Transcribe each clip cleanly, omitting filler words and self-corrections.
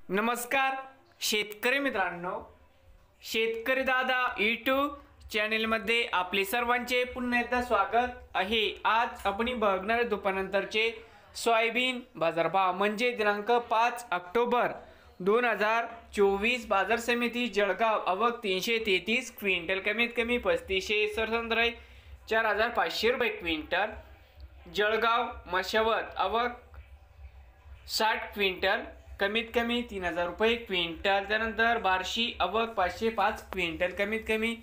नमस्कार शेतकरी मित्रांनो, शेतकरी दादा यूट्यूब चॅनेलमध्ये आपले सर्वांचे पुन्हा एकदा स्वागत आहे। आज आपण बघणार दुपारनंतरचे सोयाबीन बाजारभाव म्हणजे दिनांक 5 ऑक्टोबर 2024 बाजार समिती जळगाव आवक 333 क्विंटल, कमीत कमी 3500, सरसंद्राई 4500 रुपये क्विंटल। जळगाव मशावत आवक 60 क्विंटल, कमीत कमी 3000 रुपये क्विंटल। त्यानंतर बार्शी आवक 505 क्विंटल, कमीत कमी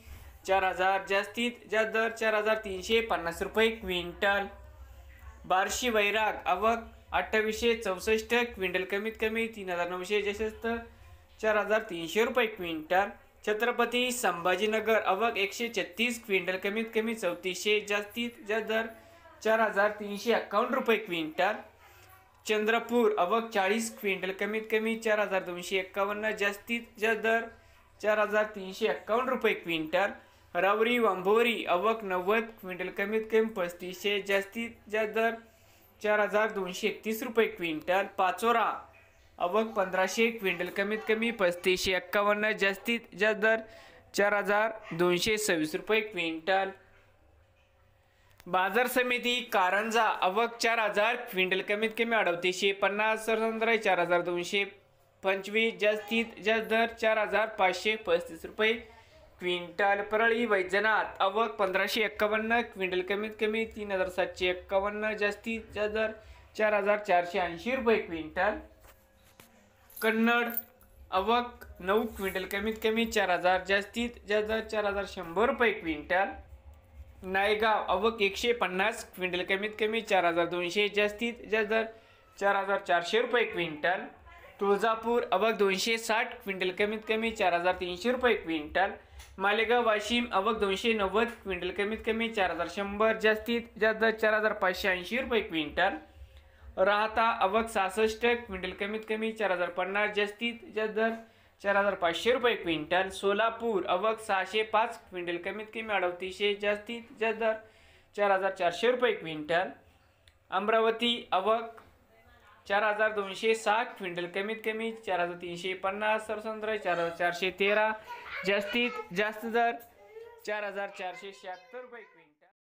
4000, जास्तीत जास्त दर 4350 रुपये क्विंटल। बार्शी वैराग आवक 2864 क्विंटल, कमीत कमी 3900, जास्तीत 4300 रुपये क्विंटल। छत्रपती संभाजीनगर आवक 136 क्विंटल, कमीत कमी 3400, जास्तीत जास्त दर 4351 रुपये क्विंटल। चंद्रपूर आवक 40 क्विंटल, कमीत कमी 4251, जास्तीत जास्त दर 4351 रुपये क्विंटल। रावरी वांभोरी आवक 90 क्विंटल, कमीत कमी 3500, जास्तीत जास्त दर 4231 रुपये क्विंटल। पाचोरा आवक 1500 क्विंटल, कमीत कमी 3551, जास्तीत जास्त दर 4226 रुपये क्विंटल। बाजार समिती कारंजा आवक 4000 क्विंटल, कमीत कमी 3850, सरसंद्राई 4225, जास्तीत जास्त दर 4535 रुपये क्विंटल। परळी वैजनाथ आवक 1551 क्विंटल, कमीत कमी 3751, जास्तीत जास्त दर 4480 रुपये क्विंटल। कन्नड आवक 9 क्विंटल, कमीत कमी 4000, जास्तीत जास्त दर 4100 रुपये क्विंटल। नायगाव आवक 150 क्विंटल, कमीत कमी 4200, जास्तीत जास्त दर 4400 रुपये क्विंटल। तुळजापूर आवक 260 क्विंटल, कमीत कमी 4300 रुपये क्विंटल। मालेगाव वाशिम आवक 290 क्विंटल, कमीत कमी 4100, जास्तीत जास्त दर 4580 रुपये क्विंटल। राहता आवक 66 क्विंटल, कमीत कमी 4050, जास्तीत जास्त दर 4500 रुपये क्विंटल। सोलापूर आवक 605 क्विंटल, कमीत कमी 3800, जास्तीत जास्त दर 4400 रुपये क्विंटल। अमरावती आवक 4260 क्विंटल, कमीत कमी 4350, सरसंद्राई 4413, जास्तीत जास्त दर 4476 रुपये क्विंटल।